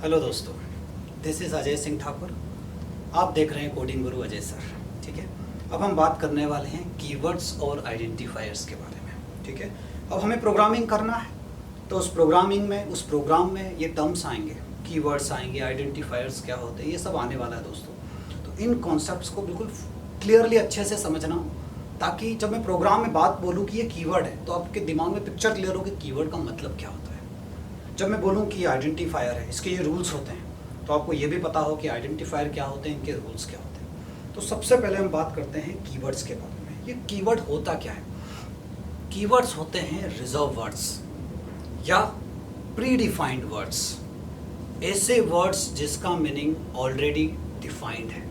Hello दोस्तों, this is Ajay Singh Thakur. आप देख रहे हैं कोडिंग गुरु अजय सर। ठीक है, अब हम बात करने वाले हैं कीवर्ड्स और आइडेंटिफायर्स के बारे में। ठीक है, अब हमें प्रोग्रामिंग करना है तो उस प्रोग्राम में ये टर्म्स आएंगे, कीवर्ड्स आएंगे, आइडेंटिफायर्स क्या होते हैं, ये सब आने वाला है दोस्तों। तो इन कॉन्सेप्ट्स को बिल्कुल क्लियरली अच्छे से समझना, ताकि जब मैं प्रोग्राम में बात बोलूँ कि ये कीवर्ड है तो आपके दिमाग में पिक्चर क्लियर हो कि कीवर्ड का मतलब क्या होता है। जब मैं बोलूँ कि आइडेंटिफायर है, इसके ये रूल्स होते हैं, तो आपको ये भी पता हो कि आइडेंटिफायर क्या होते हैं, इनके रूल्स क्या होते हैं। तो सबसे पहले हम बात करते हैं कीवर्ड्स के बारे में। ये कीवर्ड होता क्या है? कीवर्ड्स होते हैं रिजर्व वर्ड्स या प्री डिफाइंड वर्ड्स, ऐसे वर्ड्स जिसका मीनिंग ऑलरेडी डिफाइंड है।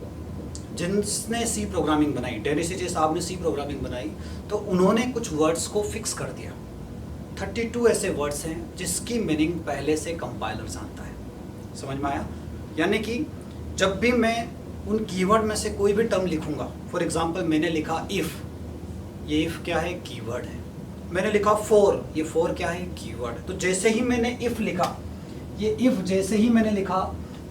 जिसने सी प्रोग्रामिंग बनाई, डेनिस सी साहब ने सी प्रोग्रामिंग बनाई, तो उन्होंने कुछ वर्ड्स को फिक्स कर दिया। 32 ऐसे वर्ड्स हैं जिसकी मीनिंग पहले से कंपाइलर जानता है। समझ में आया? यानी कि जब भी मैं उन कीवर्ड में से कोई भी टर्म लिखूंगा, फॉर एग्जांपल मैंने लिखा इफ़, ये इफ़ क्या है? कीवर्ड है। मैंने लिखा फॉर, ये फॉर क्या है? कीवर्ड। तो जैसे ही मैंने इफ़ लिखा, ये इफ़ जैसे ही मैंने लिखा,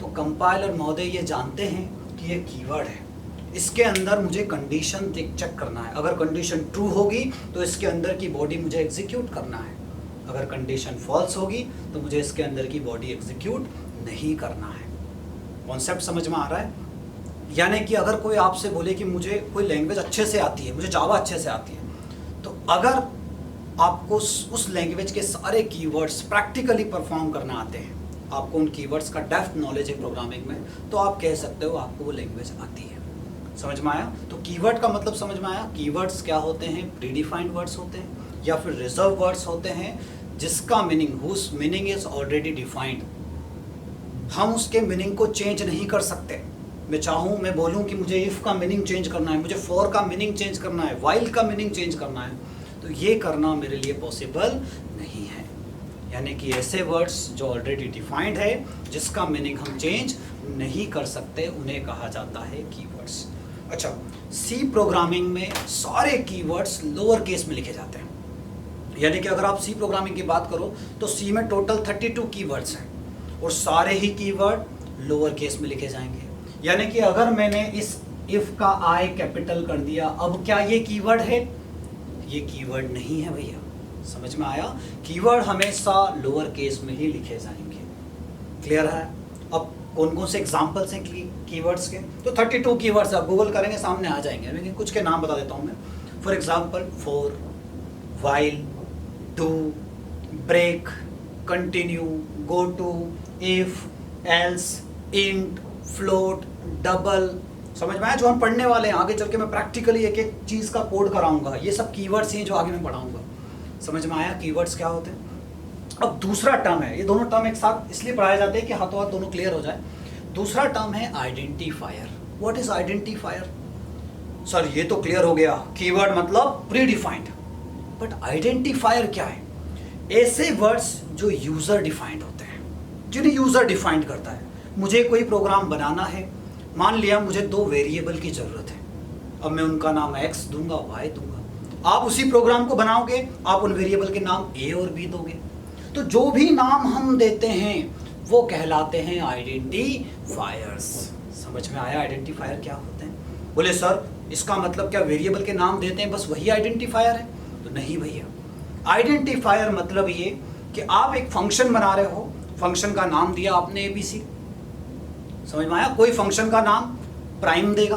तो कंपाइलर महोदय ये जानते हैं कि ये कीवर्ड है। इसके अंदर मुझे कंडीशन चेक करना है। अगर कंडीशन ट्रू होगी तो इसके अंदर की बॉडी मुझे एग्जीक्यूट करना है, अगर कंडीशन फॉल्स होगी तो मुझे इसके अंदर की बॉडी एग्जीक्यूट नहीं करना है। कॉन्सेप्ट समझ में आ रहा है? यानी कि अगर कोई आपसे बोले कि मुझे कोई लैंग्वेज अच्छे से आती है, मुझे जावा अच्छे से आती है, तो अगर आपको उस लैंग्वेज के सारे कीवर्ड्स प्रैक्टिकली परफॉर्म करना आते हैं, आपको उन कीवर्ड्स का डेप्थ नॉलेज है प्रोग्रामिंग में, तो आप कह सकते हो आपको वो लैंग्वेज आती है। समझ में आया? तो कीवर्ड का मतलब समझ में आया। कीवर्ड्स क्या होते हैं? प्रीडिफाइंड वर्ड्स होते हैं या फिर रिजर्व वर्ड्स होते हैं जिसका meaning, whose meaning is already defined. हम उसके मीनिंग को चेंज नहीं कर सकते। मैं चाहूँ, मैं बोलूँ कि मुझे इफ़ का मीनिंग चेंज करना है, मुझे फॉर का मीनिंग चेंज करना है, वाइल का मीनिंग चेंज करना है, तो ये करना मेरे लिए पॉसिबल नहीं है। यानी कि ऐसे वर्ड्स जो ऑलरेडी डिफाइंड है, जिसका मीनिंग हम चेंज नहीं कर सकते, उन्हें कहा जाता है कीवर्ड्स। अच्छा, सी प्रोग्रामिंग में सारे कीवर्ड्स लोअर केस में लिखे जाते हैं। यानी कि अगर आप सी प्रोग्रामिंग की बात करो तो सी में टोटल 32 कीवर्ड्स हैं और सारे ही कीवर्ड लोअर केस में लिखे जाएंगे। यानी कि अगर मैंने इस इफ का आई कैपिटल कर दिया, अब क्या ये कीवर्ड है? ये कीवर्ड नहीं है भैया। समझ में आया? कीवर्ड हमेशा लोअर केस में ही लिखे जाएंगे। क्लियर है? अब कौन कौन से एग्जाम्पल्स हैं कीवर्ड्स के? तो 32 कीवर्ड्स आप गूगल करेंगे सामने आ जाएंगे, लेकिन कुछ के नाम बता देता हूँ मैं। For example for, while, do, break, continue, go to, if, else, int, float, double. समझ में आया? जो हम पढ़ने वाले हैं, आगे चल के मैं प्रैक्टिकली एक एक चीज़ का कोड कराऊंगा। ये सब कीवर्ड्स हैं जो आगे मैं पढ़ाऊंगा। समझ में आया कीवर्ड्स क्या होते हैं? अब दूसरा टर्म है, ये दोनों टर्म एक साथ इसलिए पढ़ाए जाते हैं कि हाथों हाथ दोनों क्लियर हो जाए। दूसरा टर्म है identifier. What is identifier? Sir ये तो क्लियर हो गया, कीवर्ड मतलब प्री डिफाइंड, बट आइडेंटिफायर क्या है? ऐसे वर्ड्स जो यूजर डिफाइंड होते हैं, जिन्हें यूजर डिफाइंड करता है। मुझे कोई प्रोग्राम बनाना है, मान लिया मुझे 2 वेरिएबल की जरूरत है, अब मैं उनका नाम x दूंगा, y दूंगा। आप उसी प्रोग्राम को बनाओगे, आप उन वेरिएबल के नाम a और b दोगे। तो जो भी नाम हम देते हैं वो कहलाते हैं आइडेंटिफायर्स। समझ में आया आइडेंटिफायर क्या होते हैं? बोले सर इसका मतलब क्या वेरिएबल के नाम देते हैं बस वही आइडेंटिफायर है? तो नहीं भैया। आइडेंटिफायर मतलब ये कि आप एक फंक्शन बना रहे हो, फंक्शन का नाम दिया आपने ABC। समझ में आया? कोई फंक्शन का नाम प्राइम देगा,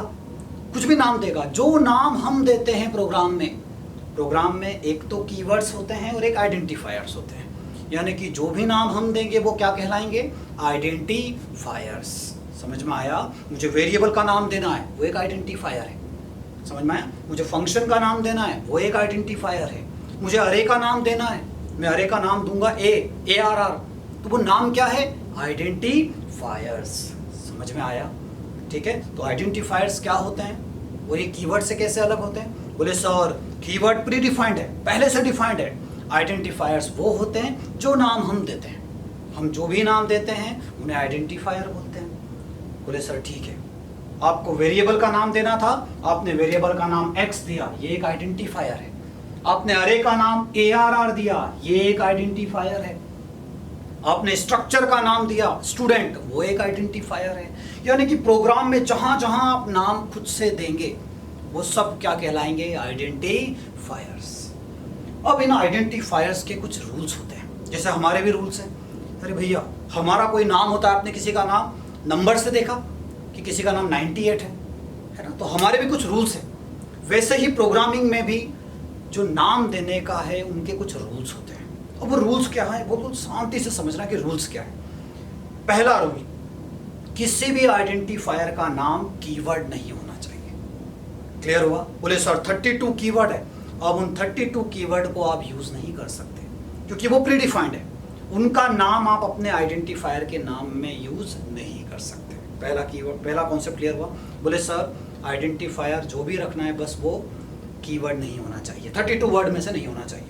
कुछ भी नाम देगा। जो नाम हम देते हैं प्रोग्राम में एक तो कीवर्ड्स होते हैं और एक आइडेंटिफायर्स होते हैं। यानी कि जो भी नाम हम देंगे वो क्या कहलाएंगे? आइडेंटिफायर्स। समझ में आया? मुझे वेरिएबल का नाम देना है, वो एक आइडेंटिफायर है। समझ में आया? मुझे फंक्शन का नाम देना है, वो एक आइडेंटिफायर है। मुझे अरे का नाम देना है, मैं अरे का नाम दूंगा ARR, तो वो नाम क्या है? आइडेंटिफायर्स। समझ में आया? ठीक है, तो आइडेंटिफायर्स क्या होते हैं? वो ये कीवर्ड से कैसे अलग होते हैं? बोले सर कीवर्ड प्री डिफाइंड है, पहले से डिफाइंड है। आइडेंटिफायर्स वो होते हैं जो नाम हम देते हैं, हम जो भी नाम देते हैं उन्हें आइडेंटिफायर बोलते हैं। बोले सर ठीक है, आपको वेरिएबल का नाम देना था, आपने वेरिएबल का नाम x दिया, ये एक आइडेंटिफायर है। आपने अरे का नाम ARR दिया, ये एक आइडेंटिफायर है। आपने स्ट्रक्चर का नाम दिया स्टूडेंट, वो एक आइडेंटिफायर है। यानी कि प्रोग्राम में जहां जहां आप नाम खुद से देंगे वो सब क्या कहलाएंगे, आइडेंटिफायर्स। अब इन आइडेंटिफायर्स के कुछ रूल्स होते हैं, जैसे हमारे भी रूल्स हैं। अरे भैया हमारा कोई नाम होता है, आपने किसी का नाम नंबर से देखा कि किसी का नाम 98 है ना, तो हमारे भी कुछ रूल्स हैं। वैसे ही प्रोग्रामिंग में भी जो नाम देने का है उनके कुछ रूल्स होते हैं। अब वो रूल्स क्या है, वो तो शांति से समझना कि रूल्स क्या है। पहला रूल, किसी भी आइडेंटिफायर का नाम कीवर्ड नहीं होना चाहिए। क्लियर हुआ? बोले सर 32 कीवर्ड है, अब उन 32 कीवर्ड को आप यूज नहीं कर सकते क्योंकि वो प्रीडिफाइंड है। उनका नाम आप अपने आइडेंटिफायर के नाम में यूज नहीं कर सकते। पहला कीवर्ड, पहला कॉन्सेप्ट क्लियर हुआ? बोले सर आइडेंटिफायर जो भी रखना है बस वो कीवर्ड नहीं होना चाहिए, 32 वर्ड में से नहीं होना चाहिए।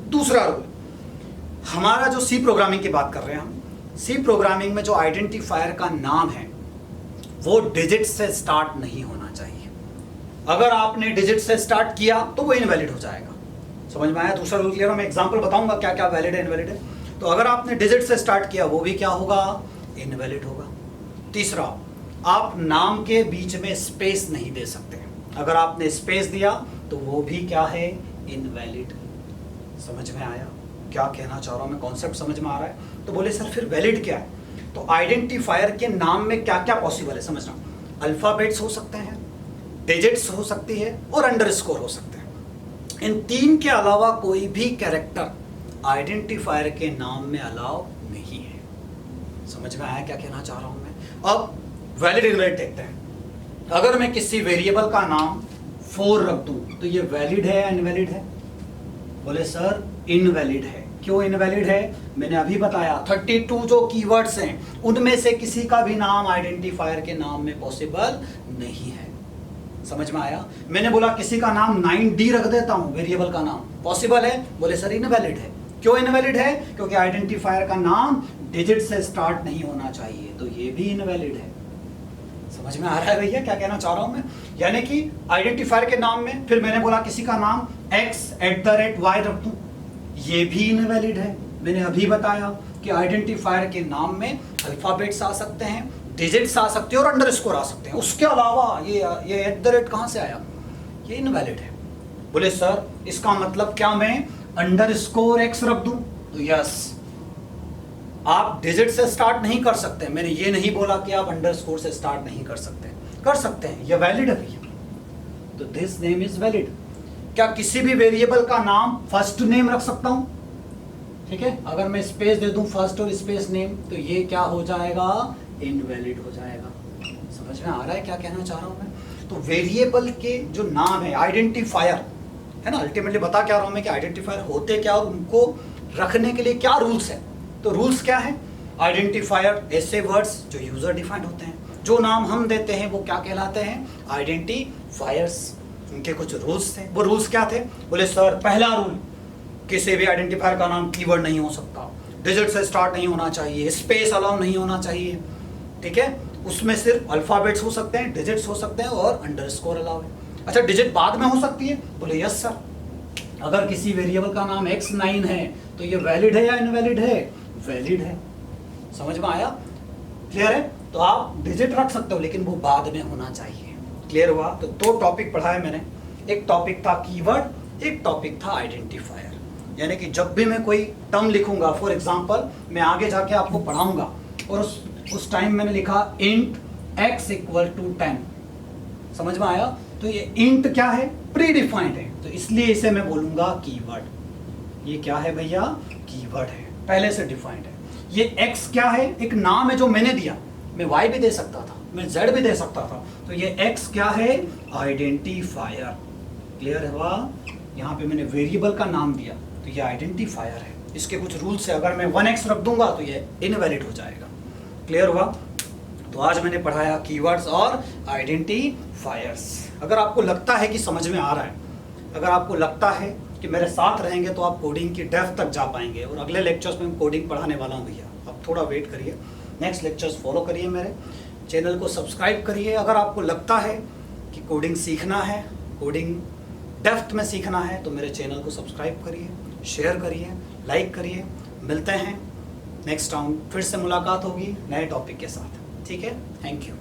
दूसरा रूल, हमारा जो सी प्रोग्रामिंग की बात कर रहे हैं हम, सी प्रोग्रामिंग में जो आइडेंटिफायर का नाम है वो डिजिट से स्टार्ट नहीं होना चाहिए। अगर आपने डिजिट से स्टार्ट किया तो वो इनवैलिड हो जाएगा। समझ में आया? दूसरा रूल क्लियर है? मैं एग्जांपल बताऊंगा क्या क्या वैलिड है इनवैलिड है। तो अगर आपने डिजिट से स्टार्ट किया वो भी क्या होगा, इनवैलिड होगा। तीसरा, आप नाम के बीच में स्पेस नहीं दे सकते। अगर आपने स्पेस दिया तो वो भी क्या है, इनवैलिड। समझ में आया क्या कहना चाह रहा हूं मैं? कॉन्सेप्ट समझ में आ रहा है? तो बोले सर फिर वैलिड क्या है? तो आइडेंटिफायर के नाम में क्या क्या पॉसिबल है समझना। अल्फाबेट्स हो सकते हैं, डिजिट्स हो सकती है और अंडरस्कोर हो सकते हैं। इन तीन के अलावा कोई भी कैरेक्टर आइडेंटिफायर के नाम में अलाउ नहीं है। समझ में आया क्या कहना चाह रहा हूं मैं? अब वैलिड इनवैलिड देखते हैं। अगर मैं किसी वेरिएबल का नाम 4 रख दूं तो ये वैलिड है या इनवैलिड है? बोले सर इनवैलिड है। क्यों इनवैलिड है? मैंने अभी बताया 32 जो कीवर्ड्स हैं उनमें से किसी का भी नाम आइडेंटिफायर के नाम में पॉसिबल नहीं है। समझ में आया? मैंने बोला किसी का नाम 9D रख देता हूं, वेरिएबल का नाम पॉसिबल है? बोले सर इनवैलिड है। क्यों इनवैलिड है? क्योंकि आइडेंटिफायर का नाम डिजिट से स्टार्ट नहीं होना चाहिए, तो ये भी इनवैलिड है। समझ में आ रहा है भैया क्या कहना चाह रहा हूं मैं? यानी कि आइडेंटिफायर के नाम में, फिर मैंने बोला किसी का नाम x@y रख दूं, ये भी इनवैलिड है। मैंने अभी बताया कि आइडेंटिफायर के नाम में अल्फाबेट्स आ सकते हैं, डिजिट्स आ सकते हैं और अंडरस्कोर आ सकते हैं। उसके अलावा ये @ कहां से आया? ये इनवैलिड है। बोले सर इसका मतलब क्या मैं अंडरस्कोर x रख दूं? तो यस, आप डिजिट से स्टार्ट नहीं कर सकते। मैंने ये नहीं बोला कि आप अंडरस्कोर से स्टार्ट नहीं कर सकते, कर सकते हैं, ये वैलिड है भैया। तो दिस नेम इज वैलिड। क्या किसी भी वेरिएबल का नाम फर्स्ट नेम रख सकता हूं? ठीक है, अगर मैं स्पेस दे दूं फर्स्ट और स्पेस नेम तो ये क्या हो जाएगा, इनवैलिड हो जाएगा। समझ में आ रहा है क्या कहना चाह रहा हूं मैं? तो वेरिएबल के जो नाम है आइडेंटिफायर है ना, अल्टीमेटली बता क्या रहा हूं मैं कि आइडेंटिफायर होते क्या और उनको रखने के लिए क्या रूल्स है। तो रूल्स क्या है? आइडेंटिफायर ऐसे वर्ड्स जो यूजर डिफाइंड होते हैं, जो नाम हम देते हैं वो क्या कहलाते हैं, आइडेंटिफायर्स। उनके कुछ रूल्स थे। वो रूल्स क्या थे? बोले सर पहला रूल, किसी भी आइडेंटिफायर का नाम कीवर्ड नहीं हो सकता, डिजिट से स्टार्ट नहीं होना चाहिए, स्पेस अलाउ नहीं होना चाहिए। ठीक है, उसमें सिर्फ अल्फाबेट्स हो सकते हैं, डिजिट्स हो सकते हैं और अंडरस्कोर अलाउ है। अच्छा डिजिट बाद में हो सकती है? बोले यस सर। अगर किसी वेरिएबल का नाम x9 है तो ये वैलिड है या इनवैलिड है? वैलिड है। समझ में आया? क्लियर है? तो आप डिजिट रख सकते हो लेकिन वो बाद में होना चाहिए। क्लियर हुआ? तो दो टॉपिक पढ़ाए मैंने, एक टॉपिक था कीवर्ड, एक टॉपिक था आइडेंटिफायर। यानी कि जब भी मैं कोई टर्म लिखूंगा, फॉर एग्जांपल मैं आगे जाके आपको पढ़ाऊंगा और उस टाइम मैंने लिखा int x = 10। समझ में आया? तो ये int क्या है? प्री डिफाइंड है, तो इसलिए इसे मैं बोलूंगा कीवर्ड। ये क्या है भैया? कीवर्ड है, पहले से डिफाइंड है। ये x क्या है? एक नाम है जो मैंने दिया। मैं y भी दे सकता था, मैं z भी दे सकता था। तो ये x क्या है? आइडेंटिफायर। क्लियर हुआ? यहाँ पे मैंने वेरिएबल का नाम दिया तो ये आइडेंटिफायर है। इसके कुछ रूल्स है, अगर मैं 1x रख दूंगा तो ये इनवैलिड हो जाएगा। क्लियर हुआ? तो आज मैंने पढ़ाया कीवर्ड्स और आइडेंटिफायर्स। अगर आपको लगता है कि समझ में आ रहा है, अगर आपको लगता है कि मेरे साथ रहेंगे तो आप कोडिंग की डेप्थ तक जा पाएंगे। और अगले लेक्चर्स में मैं कोडिंग पढ़ाने वाला हूँ भैया, अब थोड़ा वेट करिए। नेक्स्ट लेक्चर्स फॉलो करिए, मेरे चैनल को सब्सक्राइब करिए। अगर आपको लगता है कि कोडिंग सीखना है, कोडिंग डेप्थ में सीखना है, तो मेरे चैनल को सब्सक्राइब करिए, शेयर करिए, लाइक करिए। मिलते हैं नेक्स्ट राउंड फिर से मुलाकात होगी नए टॉपिक के साथ। ठीक है, थैंक यू।